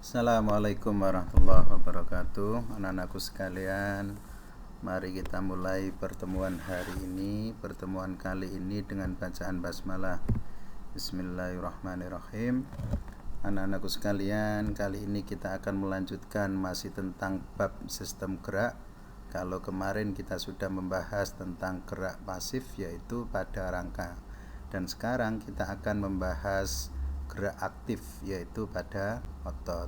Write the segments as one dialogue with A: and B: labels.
A: Assalamualaikum warahmatullahi wabarakatuh. Anak-anakku sekalian, mari kita mulai pertemuan hari ini, pertemuan kali ini dengan bacaan basmalah. Bismillahirrahmanirrahim. Anak-anakku sekalian, kali ini kita akan melanjutkan masih tentang bab sistem gerak. Kalau kemarin kita sudah membahas tentang gerak pasif, yaitu pada rangka, dan sekarang kita akan membahas gerak aktif, yaitu pada otot.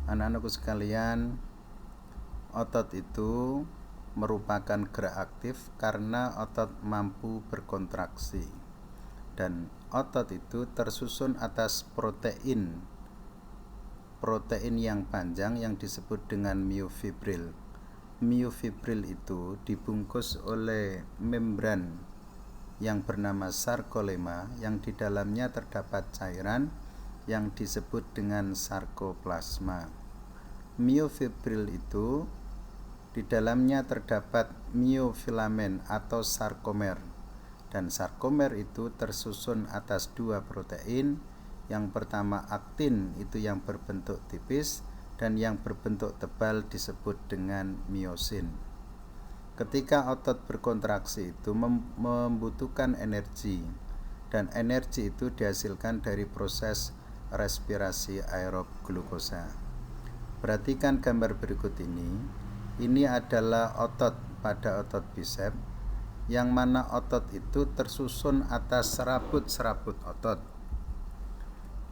A: Anak-anakku sekalian, otot itu merupakan gerak aktif karena otot mampu berkontraksi, dan otot itu tersusun atas protein yang panjang yang disebut dengan miofibril. Miofibril itu dibungkus oleh membran yang bernama sarkolema, yang di dalamnya terdapat cairan yang disebut dengan sarkoplasma. Miofibril itu di dalamnya terdapat miofilamen atau sarkomer, dan sarkomer itu tersusun atas dua protein. Yang pertama aktin, itu yang berbentuk tipis, dan yang berbentuk tebal disebut dengan miosin. Ketika otot berkontraksi itu membutuhkan energi, dan energi itu dihasilkan dari proses respirasi aerob glukosa. Perhatikan gambar berikut ini. Ini adalah otot pada otot bisep, yang mana otot itu tersusun atas serabut-serabut otot,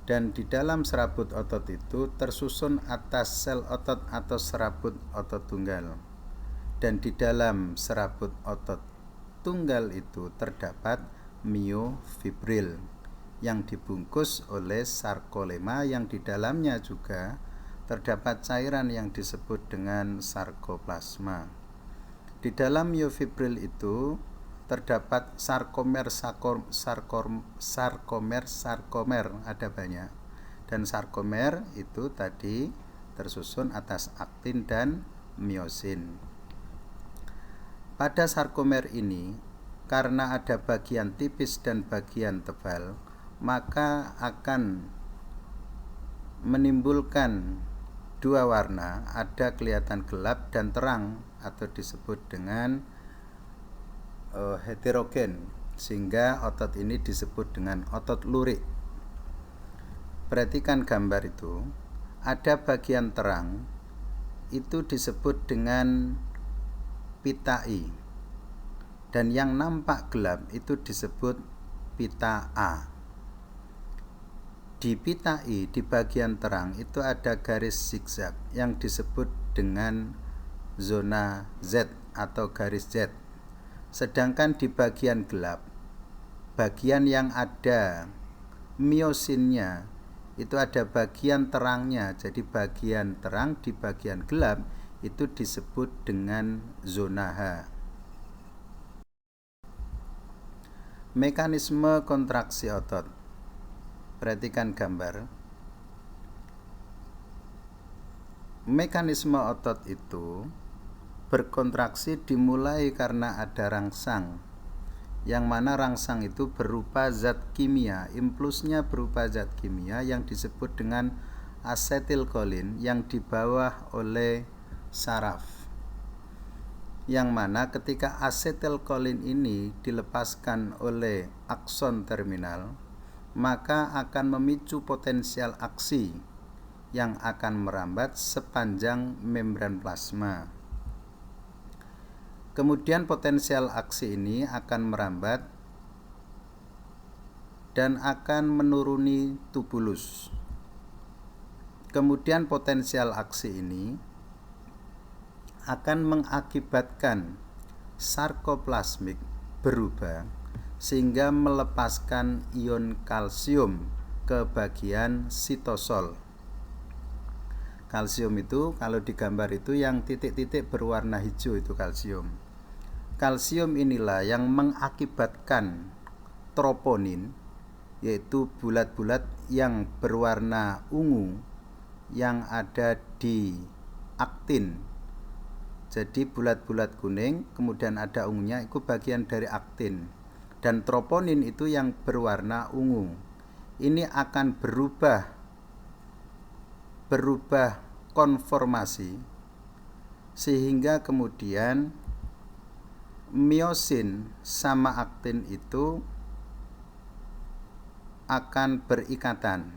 A: dan di dalam serabut otot itu tersusun atas sel otot atau serabut otot tunggal, dan di dalam serabut otot tunggal itu terdapat miofibril yang dibungkus oleh sarkolema, yang di dalamnya juga terdapat cairan yang disebut dengan sarkoplasma. Di dalam miofibril itu terdapat sarkomer, ada banyak, dan sarkomer itu tadi tersusun atas aktin dan miosin. Pada sarkomer ini, karena ada bagian tipis dan bagian tebal, maka akan menimbulkan dua warna, ada kelihatan gelap dan terang, atau disebut dengan heterogen, sehingga otot ini disebut dengan otot lurik. Perhatikan gambar itu, ada bagian terang, itu disebut dengan pita I, dan yang nampak gelap itu disebut pita A. Di pita I, di bagian terang itu ada garis zigzag yang disebut dengan zona Z atau garis Z. Sedangkan di bagian gelap, bagian yang ada miosinnya, itu ada bagian terangnya. Jadi bagian terang di bagian gelap itu disebut dengan zona H. Mekanisme kontraksi otot. Perhatikan gambar. Mekanisme otot itu berkontraksi dimulai karena ada rangsang, yang mana rangsang itu berupa zat kimia, impulsnya berupa zat kimia yang disebut dengan asetilkolin, yang dibawa oleh saraf, yang mana ketika asetilkolin ini dilepaskan oleh akson terminal, maka akan memicu potensial aksi yang akan merambat sepanjang membran plasma. Kemudian potensial aksi ini akan merambat dan akan menuruni tubulus. Kemudian potensial aksi ini akan mengakibatkan sarkoplasmik berubah, sehingga melepaskan ion kalsium ke bagian sitosol. Kalsium itu kalau digambar itu yang titik-titik berwarna hijau, itu kalsium. Kalsium inilah yang mengakibatkan troponin, yaitu bulat-bulat yang berwarna ungu yang ada di aktin. Jadi bulat-bulat kuning, kemudian ada ungunya, itu bagian dari aktin. Dan troponin itu yang berwarna ungu. Ini akan berubah berubah konformasi sehingga kemudian miosin sama aktin itu akan berikatan.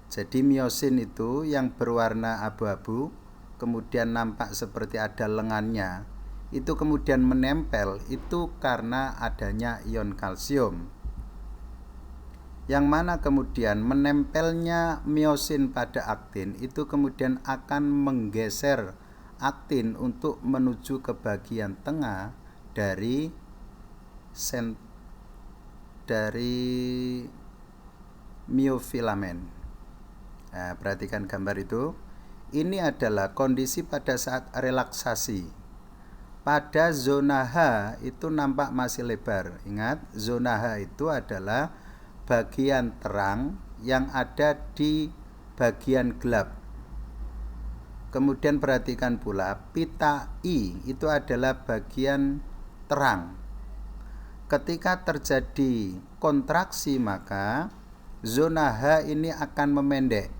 A: Jadi miosin itu yang berwarna abu-abu kemudian nampak seperti ada lengannya, itu kemudian menempel, itu karena adanya ion kalsium. Yang mana kemudian menempelnya miosin pada aktin itu kemudian akan menggeser aktin untuk menuju ke bagian tengah dari miofilamen. Nah, perhatikan gambar itu. Ini adalah kondisi pada saat relaksasi. Pada zona H itu nampak masih lebar. Ingat, zona H itu adalah bagian terang yang ada di bagian gelap. Kemudian perhatikan pula pita I itu adalah bagian terang. Ketika terjadi kontraksi maka zona H ini akan memendek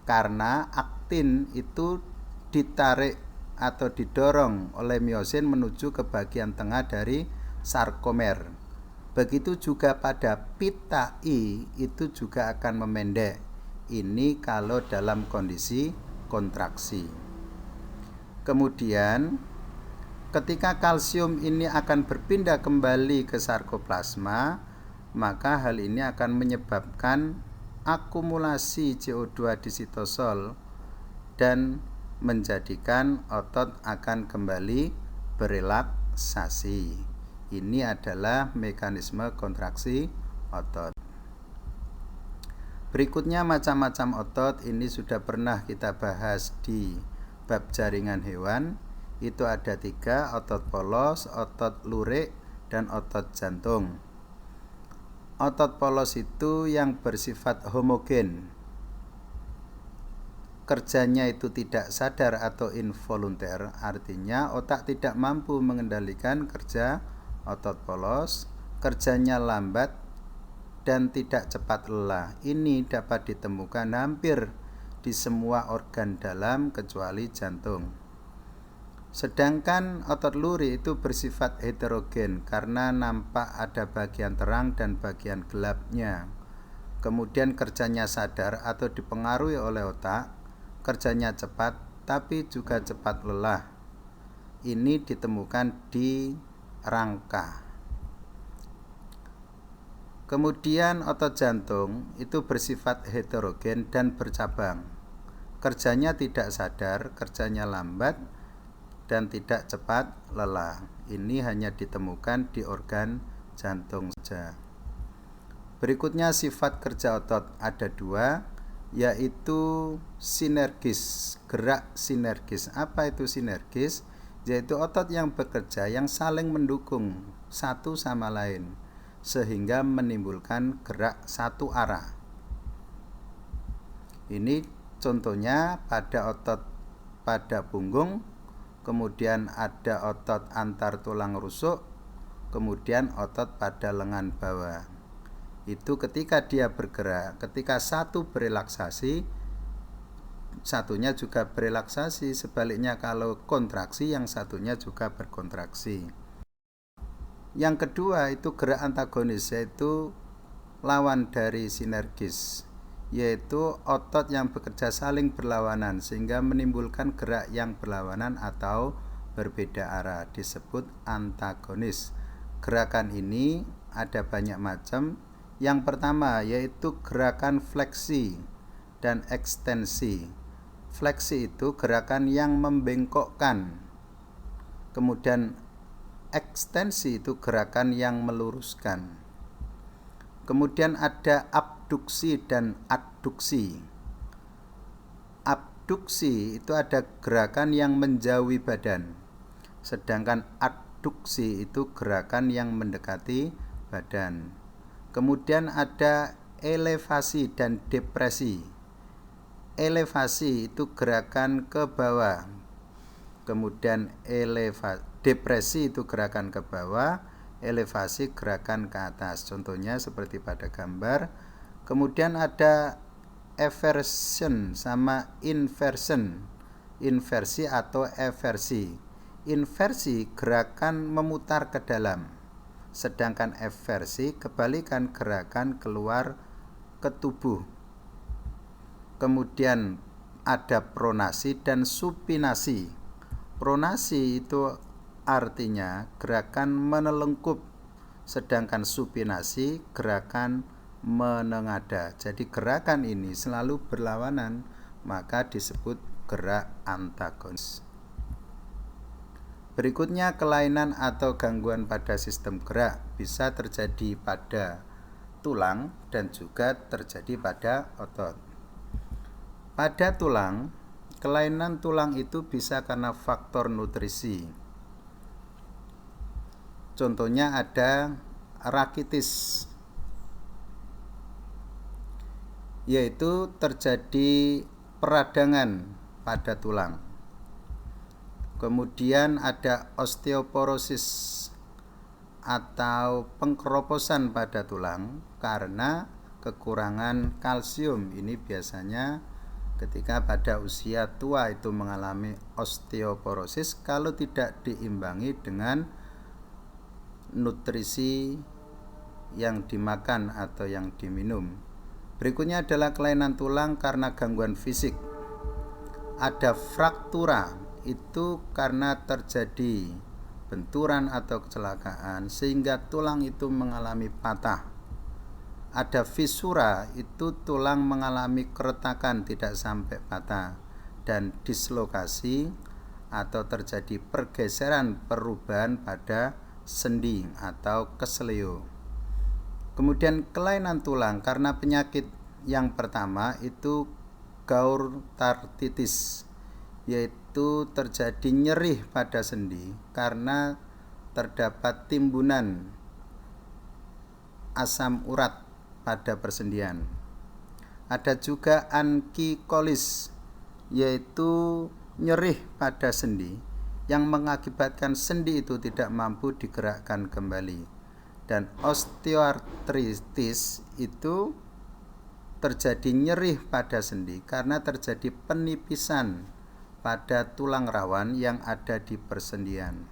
A: karena aktin itu ditarik atau didorong oleh miosin menuju ke bagian tengah dari sarkomer. Begitu juga pada pita I itu juga akan memendek. Ini kalau dalam kondisi kontraksi. Kemudian ketika kalsium ini akan berpindah kembali ke sarkoplasma, maka hal ini akan menyebabkan akumulasi CO2 di sitosol dan menjadikan otot akan kembali berelaksasi. Ini adalah mekanisme kontraksi otot. Berikutnya macam-macam otot, ini sudah pernah kita bahas di bab jaringan hewan. Itu ada 3, otot polos, otot lurik, dan otot jantung. Otot polos itu yang bersifat homogen. Kerjanya itu tidak sadar atau involunter, artinya otak tidak mampu mengendalikan kerja otot polos, kerjanya lambat dan tidak cepat lelah. Ini dapat ditemukan hampir di semua organ dalam kecuali jantung. Sedangkan otot lurik itu bersifat heterogen karena nampak ada bagian terang dan bagian gelapnya. Kemudian kerjanya sadar atau dipengaruhi oleh otak, kerjanya cepat tapi juga cepat lelah. Ini ditemukan di rangka. Kemudian otot jantung itu bersifat heterogen dan bercabang. Kerjanya tidak sadar, kerjanya lambat dan tidak cepat lelah. Ini hanya ditemukan di organ jantung saja. Berikutnya sifat kerja otot ada 2, yaitu sinergis, gerak sinergis. Apa itu sinergis? Yaitu otot yang bekerja yang saling mendukung satu sama lain sehingga menimbulkan gerak satu arah. Ini contohnya pada otot pada punggung, kemudian ada otot antar tulang rusuk, kemudian otot pada lengan bawah. Itu ketika dia bergerak, ketika satu berelaksasi, satunya juga berelaksasi. Sebaliknya kalau kontraksi, yang satunya juga berkontraksi. Yang kedua itu gerak antagonis, yaitu lawan dari sinergis, yaitu otot yang bekerja saling berlawanan sehingga menimbulkan gerak yang berlawanan atau berbeda arah, disebut antagonis. Gerakan ini ada banyak macam. Yang pertama yaitu gerakan fleksi dan ekstensi. Fleksi itu gerakan yang membengkokkan. Kemudian ekstensi itu gerakan yang meluruskan. Kemudian ada abduksi dan adduksi. Abduksi itu ada gerakan yang menjauhi badan. Sedangkan adduksi itu gerakan yang mendekati badan. Kemudian ada elevasi dan depresi. Elevasi itu gerakan ke bawah. Kemudian depresi itu gerakan ke bawah, elevasi gerakan ke atas. Contohnya seperti pada gambar. Kemudian ada eversion sama inversion. Inversi atau eversi. Inversi gerakan memutar ke dalam, sedangkan eversi kebalikan, gerakan keluar ke tubuh. Kemudian ada pronasi dan supinasi. Pronasi itu artinya gerakan menelungkup, sedangkan supinasi gerakan menengada. Jadi gerakan ini selalu berlawanan, maka disebut gerak antagonis. Berikutnya, kelainan atau gangguan pada sistem gerak bisa terjadi pada tulang dan juga terjadi pada otot. Pada tulang, kelainan tulang itu bisa karena faktor nutrisi. Contohnya ada rakitis, yaitu terjadi peradangan pada tulang. Kemudian ada osteoporosis atau pengkeroposan pada tulang karena kekurangan kalsium. Ini biasanya ketika pada usia tua itu mengalami osteoporosis kalau tidak diimbangi dengan nutrisi yang dimakan atau yang diminum. Berikutnya adalah kelainan tulang karena gangguan fisik. Ada fraktura, itu karena terjadi benturan atau kecelakaan sehingga tulang itu mengalami patah. Ada fisura, itu tulang mengalami keretakan tidak sampai patah. Dan dislokasi atau terjadi pergeseran, perubahan pada sendi atau kesleo. Kemudian kelainan tulang karena penyakit yang pertama itu goutharditis, yaitu terjadi nyeri pada sendi karena terdapat timbunan asam urat pada persendian. Ada juga ankikolis, yaitu nyeri pada sendi yang mengakibatkan sendi itu tidak mampu digerakkan kembali. Dan osteoartritis itu terjadi nyeri pada sendi karena terjadi penipisan pada tulang rawan yang ada di persendian.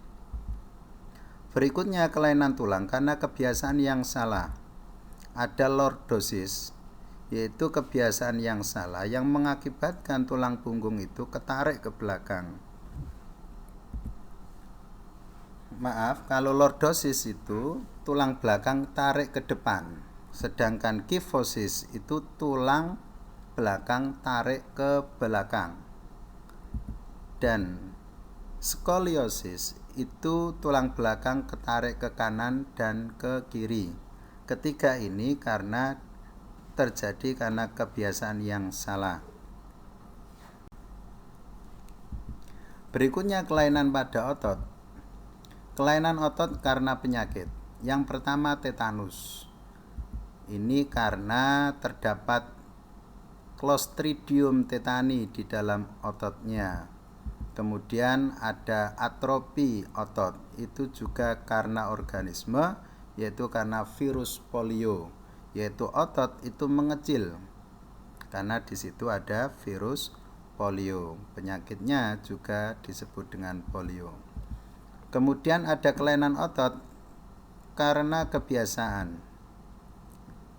A: Berikutnya kelainan tulang karena kebiasaan yang salah. Ada lordosis, yaitu kebiasaan yang salah yang mengakibatkan tulang punggung itu ketarik ke belakang. Maaf, kalau lordosis itu tulang belakang tarik ke depan, sedangkan kifosis itu tulang belakang tarik ke belakang. Dan skoliosis itu tulang belakang ketarik ke kanan dan ke kiri. Ketiga ini terjadi karena kebiasaan yang salah. Berikutnya kelainan pada otot. Kelainan otot karena penyakit. Yang pertama tetanus. Ini karena terdapat Clostridium tetani di dalam ototnya. Kemudian ada atrofi otot, itu juga karena organisme, yaitu karena virus polio, yaitu otot itu mengecil karena di situ ada virus polio. Penyakitnya juga disebut dengan polio. Kemudian ada kelainan otot karena kebiasaan.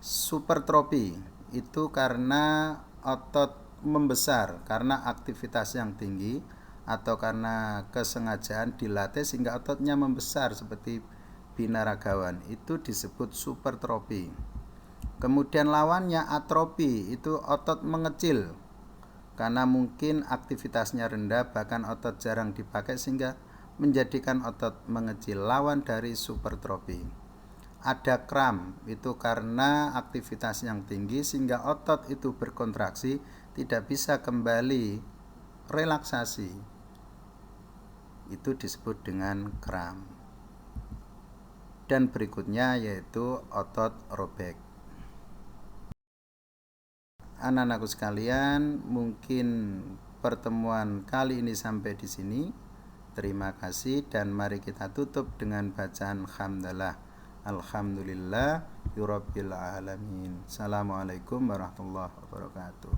A: Supertrofi itu karena otot membesar karena aktivitas yang tinggi atau karena kesengajaan dilatih sehingga ototnya membesar seperti binaragawan, itu disebut supertrofi. Kemudian lawannya atrofi, itu otot mengecil karena mungkin aktivitasnya rendah, bahkan otot jarang dipakai sehingga menjadikan otot mengecil, lawan dari supertrofi. Ada kram, itu karena aktivitas yang tinggi sehingga otot itu berkontraksi, tidak bisa kembali relaksasi. Itu disebut dengan kram. Dan berikutnya yaitu otot robek. Anak-anakku sekalian, mungkin pertemuan kali ini sampai di sini. Terima kasih dan mari kita tutup dengan bacaan hamdalah. Alhamdulillah Rabbil alamin. Assalamualaikum warahmatullahi wabarakatuh.